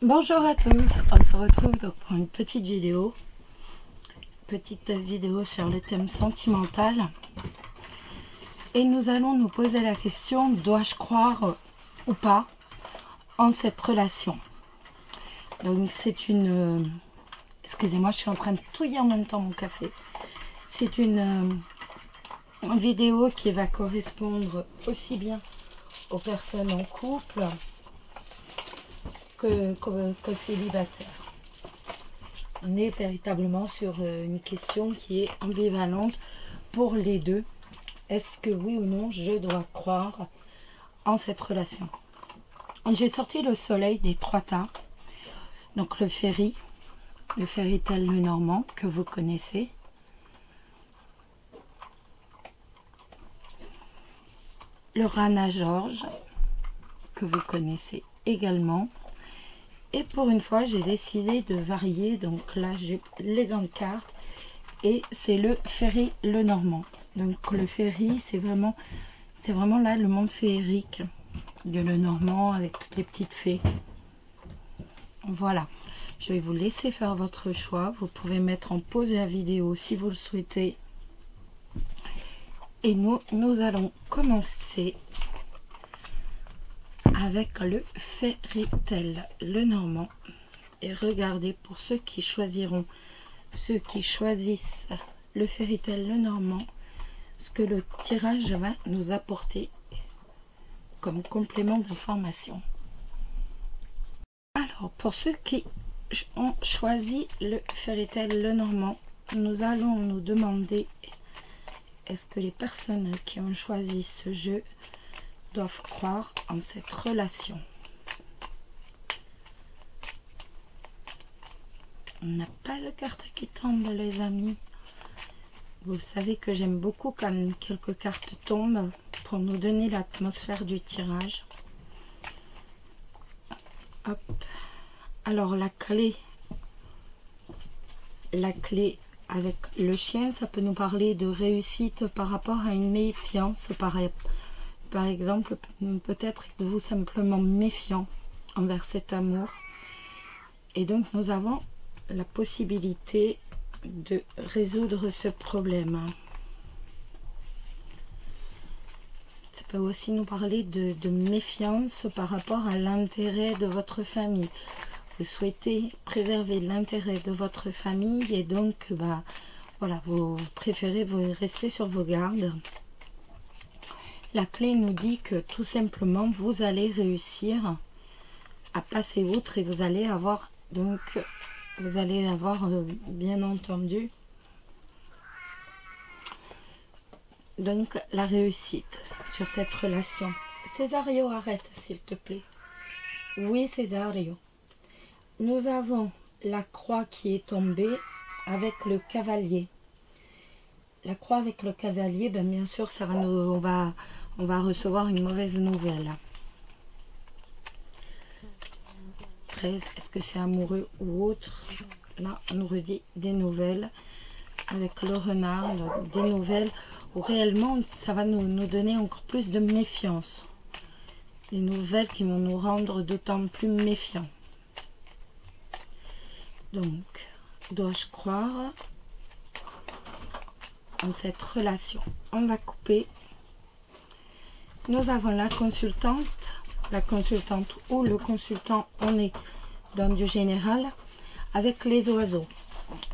Bonjour à tous, on se retrouve donc pour une petite vidéo sur le thème sentimental. Et nous allons nous poser la question, dois-je croire ou pas en cette relation? Donc c'est une... excusez-moi, je suis en train de touiller en même temps mon café. C'est une vidéo qui va correspondre aussi bien aux personnes en couple que célibataires. On est véritablement sur une question qui est ambivalente pour les deux. Est-ce que oui ou non je dois croire en cette relation? J'ai sorti le soleil des trois tas, donc le Fairy Tel le Normand que vous connaissez. Le Rana George que vous connaissez également. Et pour une fois, j'ai décidé de varier. Donc là, j'ai les grandes cartes. Et c'est le Fairy le Normand. Donc le Fairy, c'est vraiment là le monde féerique de le Normand avec toutes les petites fées. Voilà. Je vais vous laisser faire votre choix. Vous pouvez mettre en pause la vidéo si vous le souhaitez. Et nous allons commencer avec le Fairy Tel le Normand. Et regardez, pour ceux qui choisissent le Fairy Tel le Normand, ce que le tirage va nous apporter comme complément d'information. Alors, pour ceux qui ont choisi le Fairy Tel le Normand, nous allons nous demander, est-ce que les personnes qui ont choisi ce jeu doivent croire en cette relation? On n'a pas de carte qui tombe, les amis. Vous savez que j'aime beaucoup quand quelques cartes tombent pour nous donner l'atmosphère du tirage. Hop. Alors la clé avec le chien, ça peut nous parler de réussite par rapport à une méfiance. Par exemple, peut-être êtes-vous simplement méfiant envers cet amour. Et donc nous avons la possibilité de résoudre ce problème. Ça peut aussi nous parler de méfiance par rapport à l'intérêt de votre famille. Vous souhaitez préserver l'intérêt de votre famille et donc voilà, vous préférez rester sur vos gardes. La clé nous dit que tout simplement vous allez réussir à passer outre et vous allez avoir bien entendu donc la réussite sur cette relation. Césario, arrête s'il te plaît. Oui, Césario. Nous avons la croix qui est tombée avec le cavalier. La croix avec le cavalier, bien sûr, ça va on va recevoir une mauvaise nouvelle. 13, est-ce que c'est amoureux ou autre? Là, on nous redit des nouvelles avec le renard, des nouvelles où réellement ça va nous donner encore plus de méfiance. Des nouvelles qui vont nous rendre d'autant plus méfiants. Donc, dois-je croire en cette relation? On va couper. Nous avons la consultante ou le consultant, on est dans du général avec les oiseaux.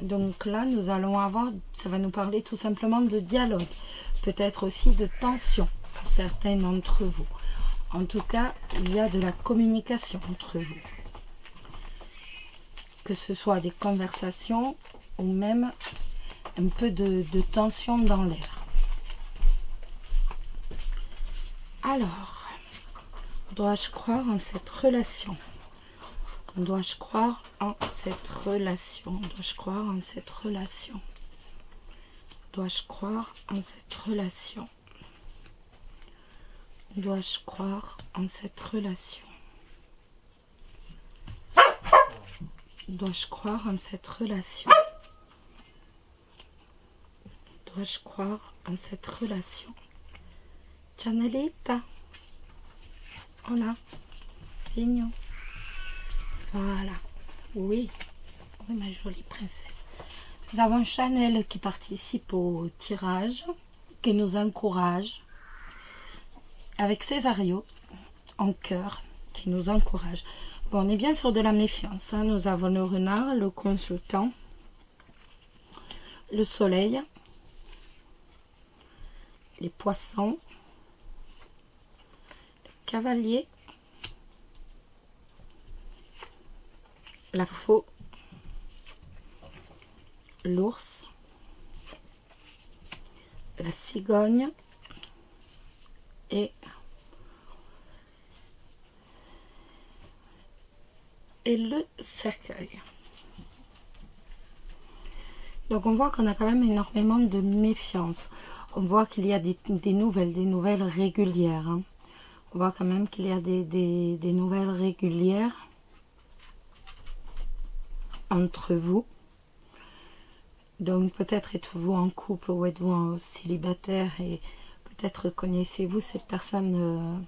Donc là, nous allons avoir, ça va nous parler tout simplement de dialogue, peut-être aussi de tension pour certains d'entre vous. En tout cas, il y a de la communication entre vous. Que ce soit des conversations ou même un peu de tension dans l'air. Alors, dois-je croire en cette relation? Dois-je croire en cette relation? Dois-je croire en cette relation? Dois-je croire en cette relation? Dois-je croire en cette relation? Dois-je croire en cette relation? Dois-je croire en cette relation? Chanelita. Hola. Vigno. Voilà. Oui. Oui, ma jolie princesse. Nous avons Chanel qui participe au tirage, qui nous encourage, avec Césario en cœur, qui nous encourage. Bon, on est bien sur de la méfiance. Hein. Nous avons le renard, le consultant, le soleil, les poissons, le cavalier, la faux, l'ours, la cigogne et le cercueil. Donc on voit qu'on a quand même énormément de méfiance. On voit qu'il y a des nouvelles régulières. Hein. On voit quand même qu'il y a des nouvelles régulières entre vous. Donc peut-être êtes-vous en couple ou êtes-vous célibataire et peut-être connaissez-vous cette personne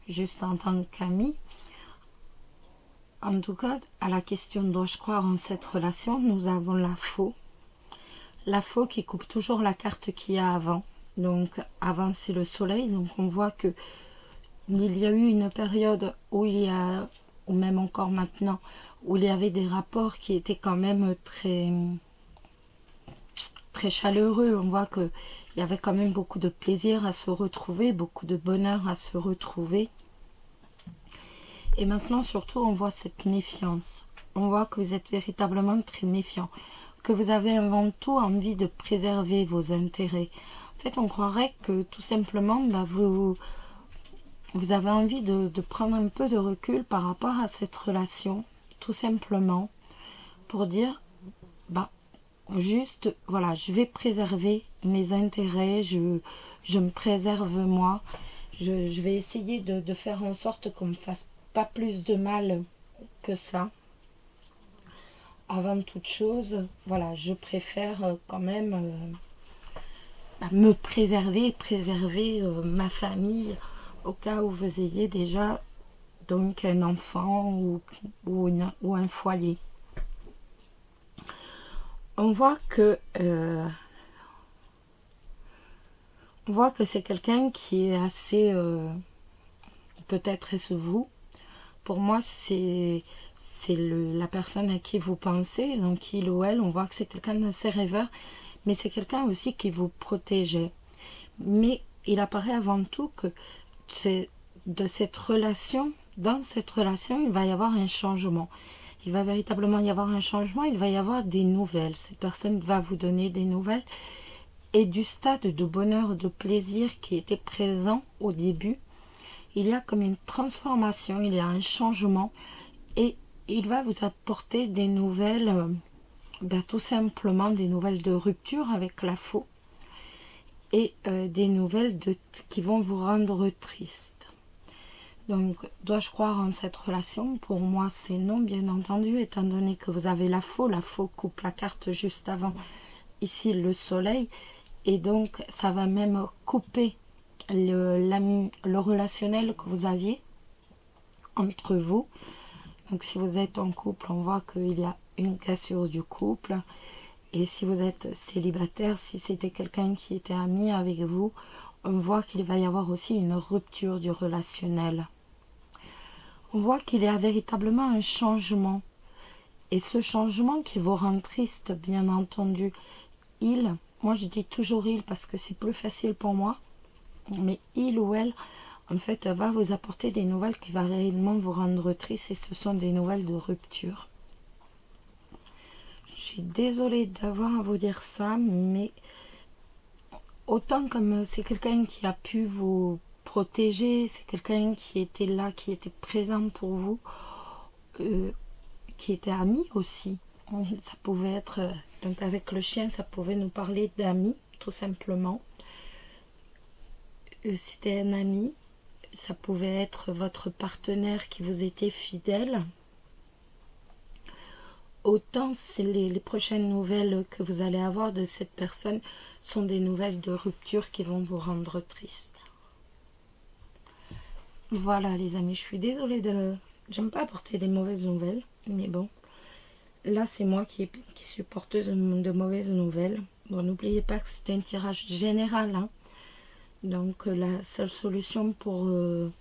juste en tant qu'ami. En tout cas, à la question dois-je croire en cette relation, nous avons la faux. La faux qui coupe toujours la carte qu'il y a avant. Donc avant c'est le soleil. Donc on voit que il y a eu une période où ou même encore maintenant, où il y avait des rapports qui étaient quand même très chaleureux. On voit qu'il y avait quand même beaucoup de plaisir à se retrouver, beaucoup de bonheur à se retrouver. Et maintenant, surtout, on voit cette méfiance. On voit que vous êtes véritablement très méfiant, que vous avez avant tout envie de préserver vos intérêts. En fait, on croirait que tout simplement, vous avez envie de prendre un peu de recul par rapport à cette relation, tout simplement, pour dire, juste, voilà, je vais préserver mes intérêts, je me préserve moi, je vais essayer de faire en sorte qu'on ne me fasse pas plus de mal que ça. Avant toute chose, voilà, je préfère quand même me préserver, ma famille, au cas où vous ayez déjà donc un enfant ou un foyer. On voit que c'est quelqu'un qui est assez peut-être est-ce vous. Pour moi, c'est la personne à qui vous pensez, donc il ou elle, on voit que c'est quelqu'un d'assez rêveur, mais c'est quelqu'un aussi qui vous protégeait. Mais il apparaît avant tout que dans cette relation, il va y avoir un changement. Il va véritablement y avoir un changement, il va y avoir des nouvelles. Cette personne va vous donner des nouvelles. Et du stade de bonheur, de plaisir qui était présent au début, il y a comme une transformation, il y a un changement. Et il va vous apporter des nouvelles, tout simplement des nouvelles de rupture avec la faux. Et des nouvelles qui vont vous rendre triste. Donc, dois-je croire en cette relation? Pour moi, c'est non, bien entendu, étant donné que vous avez la faux coupe la carte juste avant, ici, le soleil, et donc, ça va même couper le relationnel que vous aviez entre vous. Donc, si vous êtes en couple, on voit qu'il y a une cassure du couple, et si vous êtes célibataire, si c'était quelqu'un qui était ami avec vous, on voit qu'il va y avoir aussi une rupture du relationnel. On voit qu'il y a véritablement un changement. Et ce changement qui vous rend triste, bien entendu, moi je dis toujours il parce que c'est plus facile pour moi, mais il ou elle, en fait, va vous apporter des nouvelles qui vont réellement vous rendre triste et ce sont des nouvelles de rupture. Je suis désolée d'avoir à vous dire ça, mais autant comme c'est quelqu'un qui a pu vous protéger, c'est quelqu'un qui était là, qui était présent pour vous, qui était ami aussi. Ça pouvait être, donc avec le chien, ça pouvait nous parler d'amis, tout simplement. C'était un ami, ça pouvait être votre partenaire qui vous était fidèle. Autant c'est les prochaines nouvelles que vous allez avoir de cette personne sont des nouvelles de rupture qui vont vous rendre triste. Voilà les amis, je suis désolée J'aime pas apporter des mauvaises nouvelles, mais bon. Là, c'est moi qui suis porteuse de mauvaises nouvelles. Bon, n'oubliez pas que c'est un tirage général, hein. Donc, la seule solution pour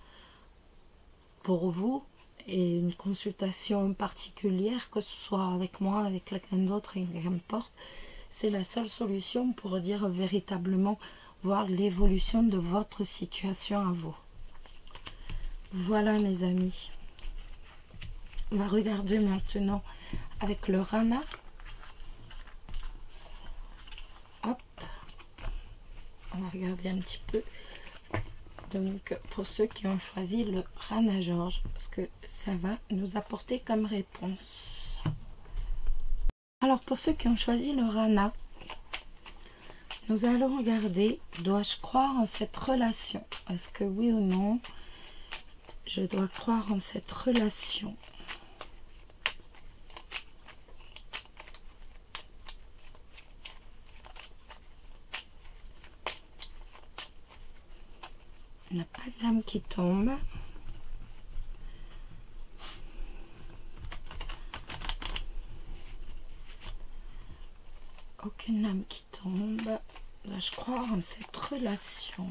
vous et une consultation particulière, que ce soit avec moi, avec quelqu'un d'autre, qu'importe, c'est la seule solution pour dire véritablement, voir l'évolution de votre situation à vous. Voilà mes amis. On va regarder maintenant avec le Rana. Hop. On va regarder un petit peu. Donc pour ceux qui ont choisi le Rana George, ce que ça va nous apporter comme réponse. Alors pour ceux qui ont choisi le Rana, nous allons regarder, dois-je croire en cette relation? Est-ce que oui ou non, je dois croire en cette relation? On n'a pas de lame qui tombe. Aucune lame qui tombe. Dois-je croire en cette relation?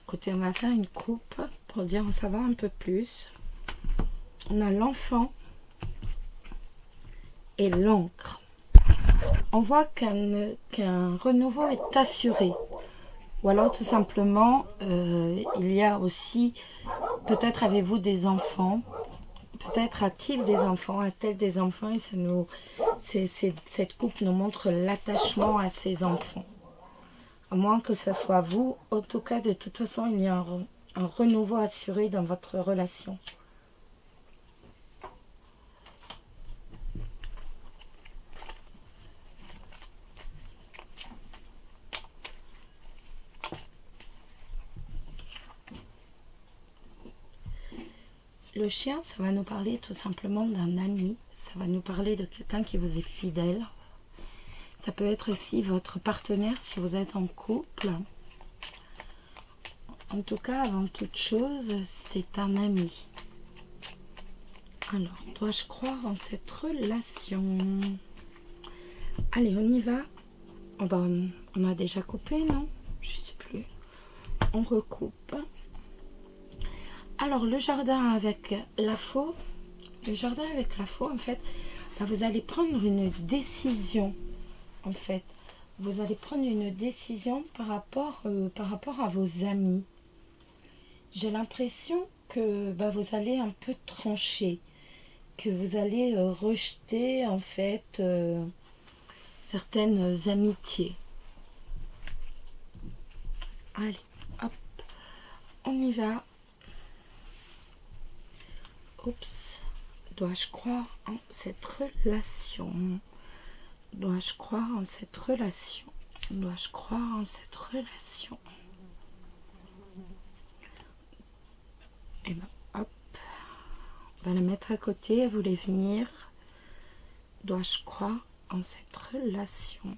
Écoutez, on va faire une coupe pour dire en savoir un peu plus. On a l'enfant et l'encre. On voit qu'un renouveau est assuré. Ou alors tout simplement, il y a aussi, peut-être avez-vous des enfants, peut-être a-t-il des enfants, a-t-elle des enfants, et cette coupe nous montre l'attachement à ses enfants. À moins que ce soit vous, en tout cas de toute façon il y a un renouveau assuré dans votre relation. Le chien, ça va nous parler tout simplement d'un ami, ça va nous parler de quelqu'un qui vous est fidèle. Ça peut être aussi votre partenaire si vous êtes en couple. En tout cas, avant toute chose, c'est un ami. Alors, dois-je croire en cette relation? Allez, on y va. Oh ben, on a déjà coupé, non? Je sais plus. On recoupe. Alors, le jardin avec la faux. Le jardin avec la faux, en fait, ben, vous allez prendre une décision. En fait, vous allez prendre une décision par rapport à vos amis. J'ai l'impression que ben, vous allez un peu trancher, que vous allez rejeter en fait certaines amitiés. Allez, hop, on y va. Oups, dois-je croire en cette relation? Dois-je croire en cette relation? Dois-je croire en cette relation? Et ben hop, on va la mettre à côté, elle voulait venir. Dois-je croire en cette relation?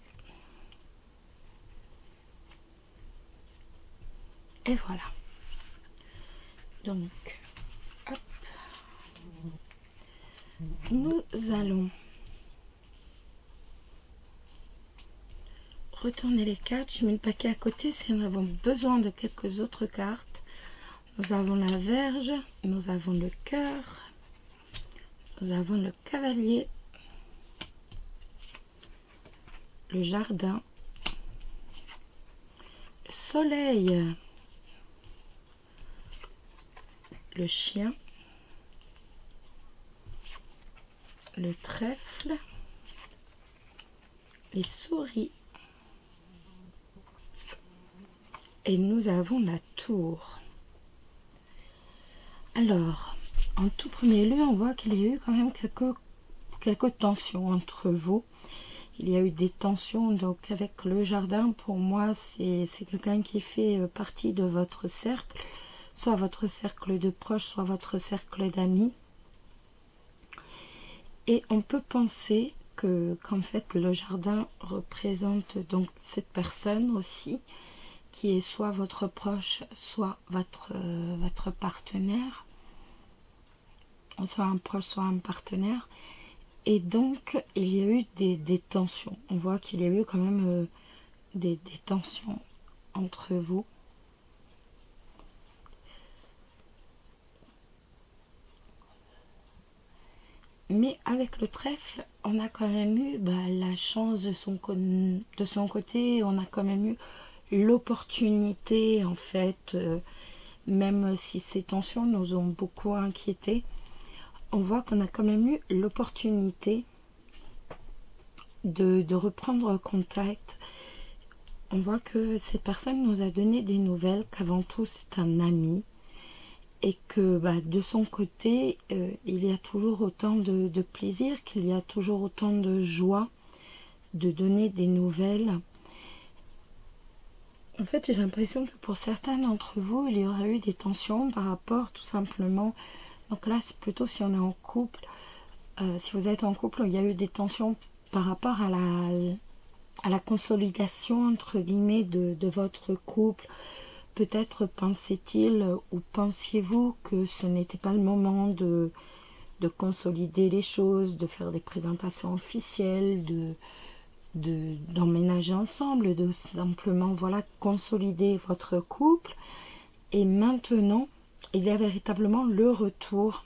Et voilà. Donc, hop. Nous allons retourner les cartes. J'ai mis le paquet à côté si nous avons besoin de quelques autres cartes. Nous avons la Vierge, nous avons le cœur, nous avons le cavalier, le jardin, le soleil, le chien, le trèfle, les souris et nous avons la tour. Alors, en tout premier lieu, on voit qu'il y a eu quand même quelques tensions entre vous. Il y a eu des tensions, donc avec le jardin, pour moi, c'est quelqu'un qui fait partie de votre cercle, soit votre cercle de proches, soit votre cercle d'amis. Et on peut penser qu'en fait, le jardin représente donc cette personne aussi, qui est soit votre proche, soit votre partenaire, soit un proche, soit un partenaire. Et donc, il y a eu des tensions. On voit qu'il y a eu quand même des tensions entre vous. Mais avec le trèfle, on a quand même eu la chance de son côté. On a quand même eu l'opportunité, en fait, même si ces tensions nous ont beaucoup inquiétés, on voit qu'on a quand même eu l'opportunité de reprendre contact. On voit que cette personne nous a donné des nouvelles, qu'avant tout c'est un ami, et que de son côté, il y a toujours autant de plaisir, qu'il y a toujours autant de joie de donner des nouvelles. En fait, j'ai l'impression que pour certains d'entre vous, il y aurait eu des tensions par rapport tout simplement. Donc là, c'est plutôt si on est en couple. Si vous êtes en couple, il y a eu des tensions par rapport à la consolidation, entre guillemets, de votre couple. Peut-être pensait-il ou pensiez-vous que ce n'était pas le moment de consolider les choses, de faire des présentations officielles, d'emménager ensemble, de simplement consolider votre couple. Et maintenant, il y a véritablement le retour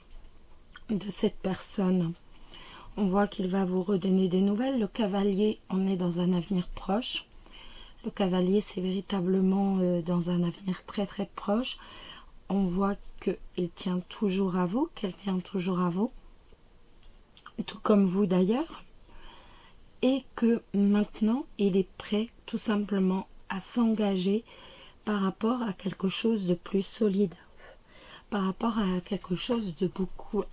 de cette personne. On voit qu'il va vous redonner des nouvelles. Le cavalier, on est dans un avenir proche. Le cavalier, c'est véritablement dans un avenir très très proche. On voit qu'il tient toujours à vous, qu'elle tient toujours à vous, tout comme vous d'ailleurs. Et que maintenant, il est prêt tout simplement à s'engager par rapport à quelque chose de plus solide, par rapport à quelque chose de beaucoup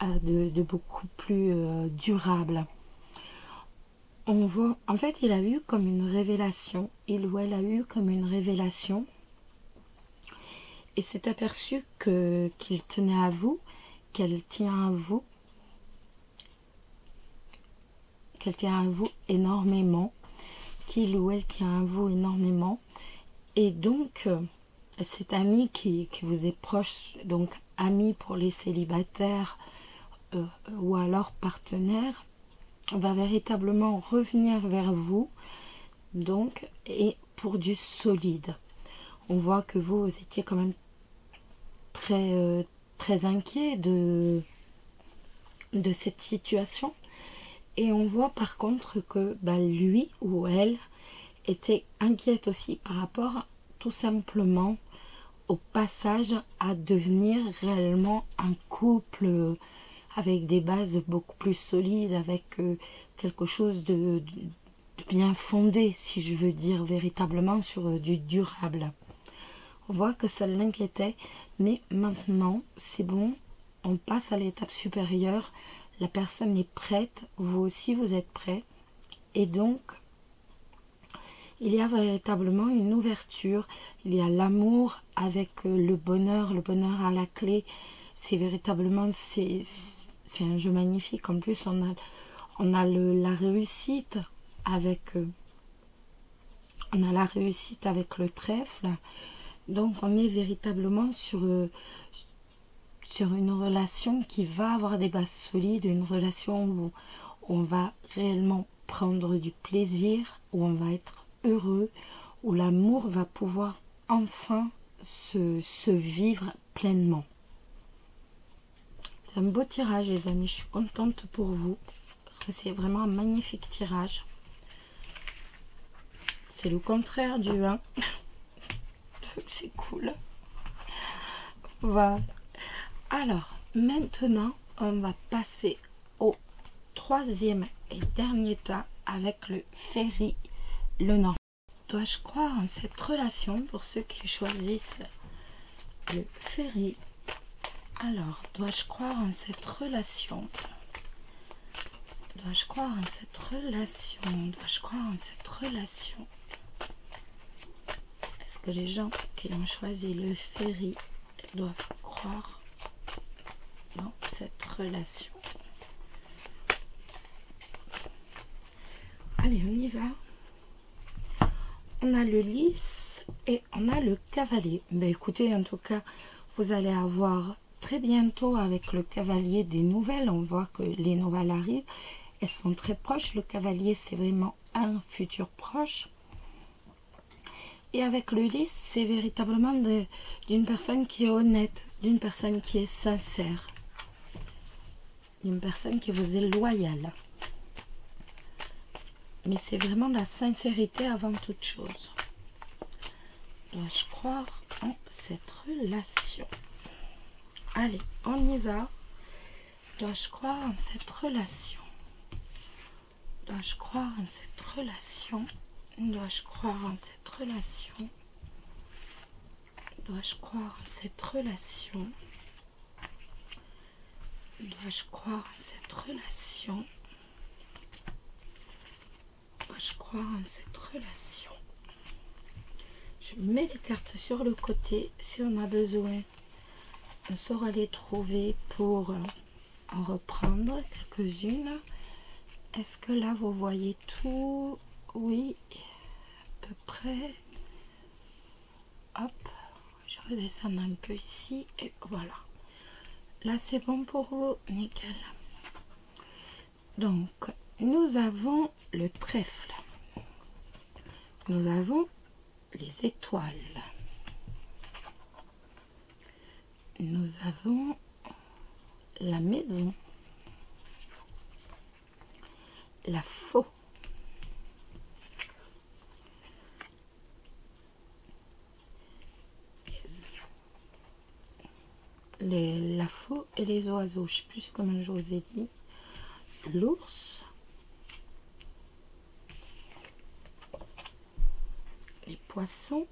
plus durable. On voit, en fait, il a eu comme une révélation, il ou elle a eu comme une révélation, et s'est aperçu qu'il tenait à vous, qu'elle tient à vous, énormément, qu'il ou elle tient à vous énormément, et donc cet ami qui vous est proche, donc ami pour les célibataires ou alors partenaire, va véritablement revenir vers vous, donc, et pour du solide. On voit que vous étiez quand même très inquiet de cette situation, et on voit par contre que lui ou elle était inquiète aussi par rapport tout simplement au passage à devenir réellement un couple avec des bases beaucoup plus solides, avec quelque chose de bien fondé, si je veux dire, véritablement sur du durable. On voit que ça l'inquiétait, mais maintenant, c'est bon, on passe à l'étape supérieure, la personne est prête, vous aussi vous êtes prêt, et donc, il y a véritablement une ouverture, il y a l'amour avec le bonheur à la clé, c'est véritablement, c'est un jeu magnifique. En plus, on a la réussite avec le trèfle. Donc, on est véritablement sur une relation qui va avoir des bases solides, une relation où on va réellement prendre du plaisir, où on va être heureux, où l'amour va pouvoir enfin se vivre pleinement. C'est un beau tirage, les amis. Je suis contente pour vous parce que c'est vraiment un magnifique tirage. C'est le contraire du 1. C'est cool. Voilà. Alors, maintenant, on va passer au troisième et dernier tas avec le Ferry Lenormand. Dois-je croire en cette relation pour ceux qui choisissent le Ferry? Alors, dois-je croire en cette relation? Dois-je croire en cette relation? Dois-je croire en cette relation? Est-ce que les gens qui ont choisi le Ferry doivent croire dans cette relation? Allez, on y va. On a le lys, l'as et on a le cavalier. Ben écoutez, en tout cas, vous allez avoir très bientôt avec le cavalier des nouvelles. On voit que les nouvelles arrivent. Elles sont très proches. Le cavalier, c'est vraiment un futur proche. Et avec le lys, c'est véritablement d'une personne qui est honnête, d'une personne qui est sincère, d'une personne qui vous est loyale. Mais c'est vraiment la sincérité avant toute chose. Dois-je croire en cette relation? Allez, on y va. Dois-je croire en cette relation? Dois-je croire en cette relation? Dois-je croire en cette relation? Dois-je croire en cette relation? Dois-je croire en cette relation? Dois-je croire en cette relation? Je mets les cartes sur le côté. Si on a besoin, on saura les trouver pour en reprendre quelques-unes. Est-ce que là, vous voyez tout? Oui, à peu près. Hop, je redescends un peu ici et voilà. Là, c'est bon pour vous, nickel. Donc, nous avons le trèfle. Nous avons les étoiles. Nous avons la maison. La faux. La faux et les oiseaux. Je ne sais plus comment je vous ai dit. L'ours. Les poissons.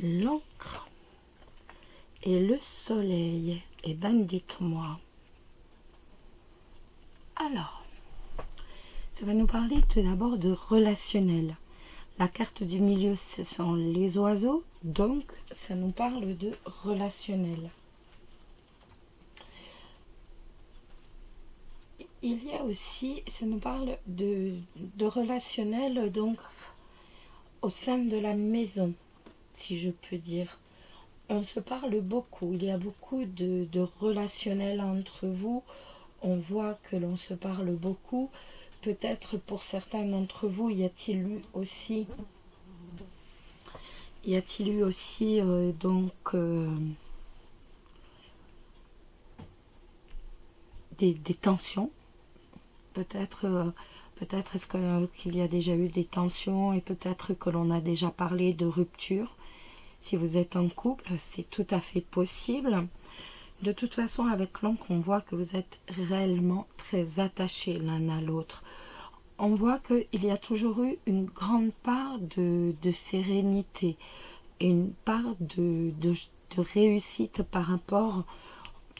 L'encre. Et le soleil. Et ben dites-moi. Alors, ça va nous parler tout d'abord de relationnel. La carte du milieu, ce sont les oiseaux. Donc, ça nous parle de relationnel. Il y a aussi, ça nous parle de relationnel, donc au sein de la maison, si je peux dire. On se parle beaucoup, il y a beaucoup de relationnel entre vous. On voit que l'on se parle beaucoup. Peut-être pour certains d'entre vous, y a-t-il eu aussi des tensions? Peut-être est-ce qu'il y a déjà eu des tensions et peut-être que l'on a déjà parlé de rupture. Si vous êtes en couple, c'est tout à fait possible. De toute façon, avec l'encre, on voit que vous êtes réellement très attachés l'un à l'autre. On voit qu'il y a toujours eu une grande part de sérénité et une part de réussite par rapport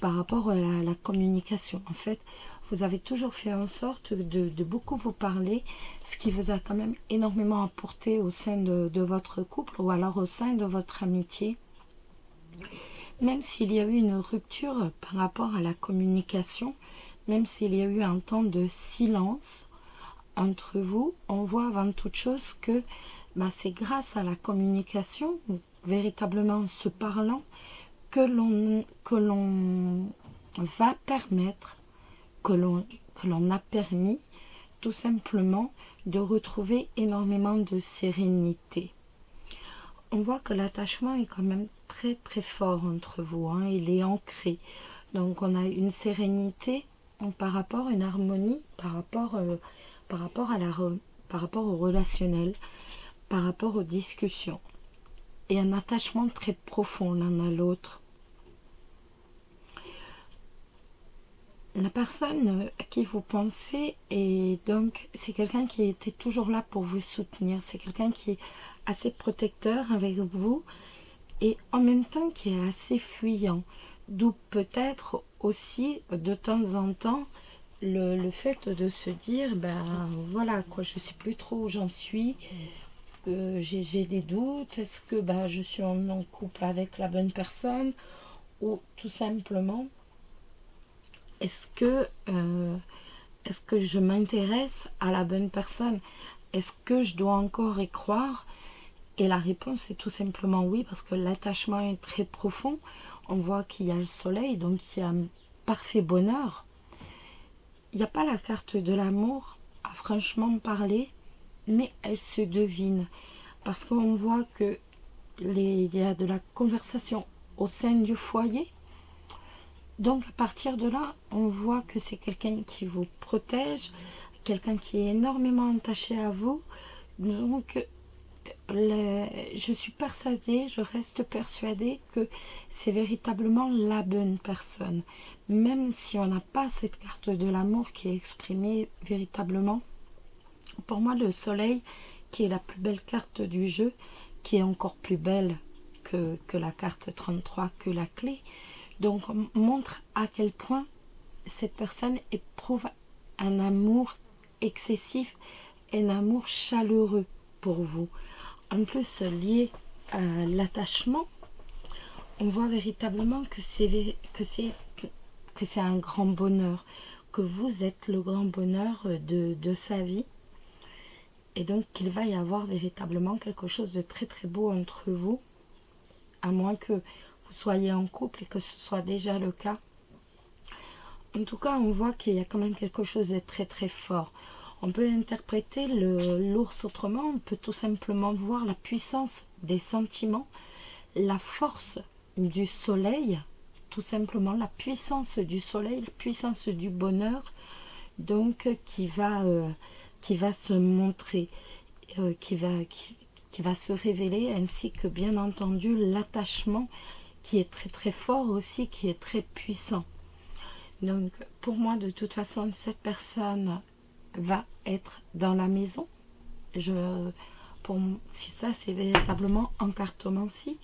à la communication. En fait, vous avez toujours fait en sorte de beaucoup vous parler, ce qui vous a quand même énormément apporté au sein de votre couple ou alors au sein de votre amitié. Même s'il y a eu une rupture par rapport à la communication, même s'il y a eu un temps de silence entre vous, on voit avant toute chose que c'est grâce à la communication, véritablement se parlant, que l'on va permettre, que l'on a permis tout simplement de retrouver énormément de sérénité. On voit que l'attachement est quand même très très fort entre vous, hein, il est ancré. Donc on a une sérénité par rapport à une harmonie, par rapport au relationnel, par rapport aux discussions. Et un attachement très profond l'un à l'autre. La personne à qui vous pensez, et donc c'est quelqu'un qui était toujours là pour vous soutenir, c'est quelqu'un qui est assez protecteur avec vous et en même temps qui est assez fuyant, d'où peut-être aussi de temps en temps le fait de se dire voilà quoi, je sais plus trop où j'en suis, j'ai des doutes, est-ce que je suis en couple avec la bonne personne ou tout simplement est-ce que je m'intéresse à la bonne personne, est-ce que je dois encore y croire Et la réponse est tout simplement oui, parce que l'attachement est très profond. On voit qu'il y a le soleil, donc il y a un parfait bonheur. Il n'y a pas la carte de l'amour, à franchement parler, mais elle se devine. Parce qu'on voit que il y a de la conversation au sein du foyer. Donc à partir de là, on voit que c'est quelqu'un qui vous protège, quelqu'un qui est énormément attaché à vous. Donc je suis persuadée, je reste persuadée que c'est véritablement la bonne personne. Même si on n'a pas cette carte de l'amour qui est exprimée véritablement. Pour moi, le soleil, qui est la plus belle carte du jeu, qui est encore plus belle que la carte 33, que la clé, donc montre à quel point cette personne éprouve un amour excessif, un amour chaleureux pour vous. En plus, lié à l'attachement, on voit véritablement que c'est un grand bonheur, que vous êtes le grand bonheur de sa vie. Et donc qu'il va y avoir véritablement quelque chose de très très beau entre vous, à moins que vous soyez en couple et que ce soit déjà le cas. En tout cas, on voit qu'il y a quand même quelque chose de très très fort. On peut interpréter l'ours autrement, on peut tout simplement voir la puissance des sentiments, la force du soleil, tout simplement la puissance du soleil, la puissance du bonheur, donc qui va se montrer, qui va se révéler, ainsi que bien entendu l'attachement qui est très très fort aussi, qui est très puissant. Donc pour moi, de toute façon, cette personne va être dans la maison. Si ça c'est véritablement encartomancie,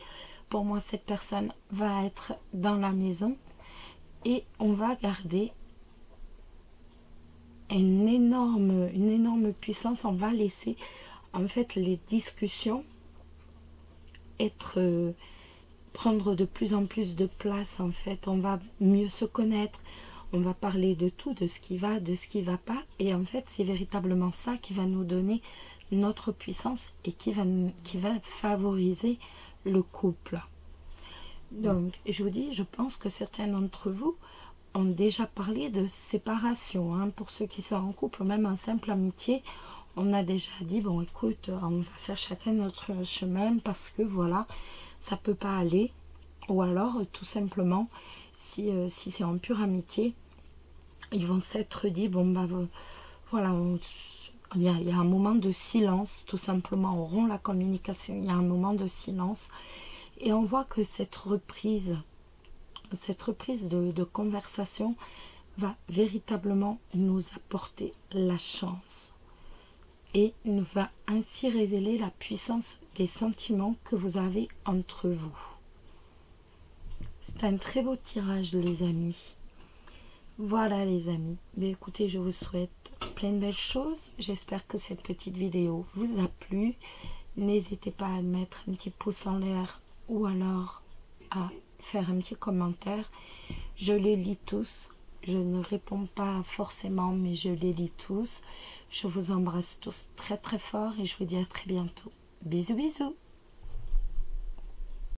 pour moi cette personne va être dans la maison et on va garder une énorme puissance. On va laisser en fait les discussions prendre de plus en plus de place. En fait, on va mieux se connaître, on va parler de tout, de ce qui va, de ce qui va pas, et en fait c'est véritablement ça qui va nous donner notre puissance et qui va favoriser le couple. Donc je vous dis, je pense que certains d'entre vous ont déjà parlé de séparation, hein. Pour ceux qui sont en couple, même en simple amitié, on a déjà dit, bon écoute, on va faire chacun notre chemin parce que voilà, ça peut pas aller. Ou alors tout simplement, si c'est en pure amitié, ils vont s'être dit, bon bah voilà, il y a un moment de silence, tout simplement, on rompt la communication, il y a un moment de silence, et on voit que cette reprise de conversation va véritablement nous apporter la chance et nous va ainsi révéler la puissance des sentiments que vous avez entre vous. C'est un très beau tirage, les amis. Voilà, les amis. Mais écoutez, je vous souhaite plein de belles choses. J'espère que cette petite vidéo vous a plu. N'hésitez pas à mettre un petit pouce en l'air ou alors à faire un petit commentaire. Je les lis tous. Je ne réponds pas forcément, mais je les lis tous. Je vous embrasse tous très très fort et je vous dis à très bientôt. Bisous bisous.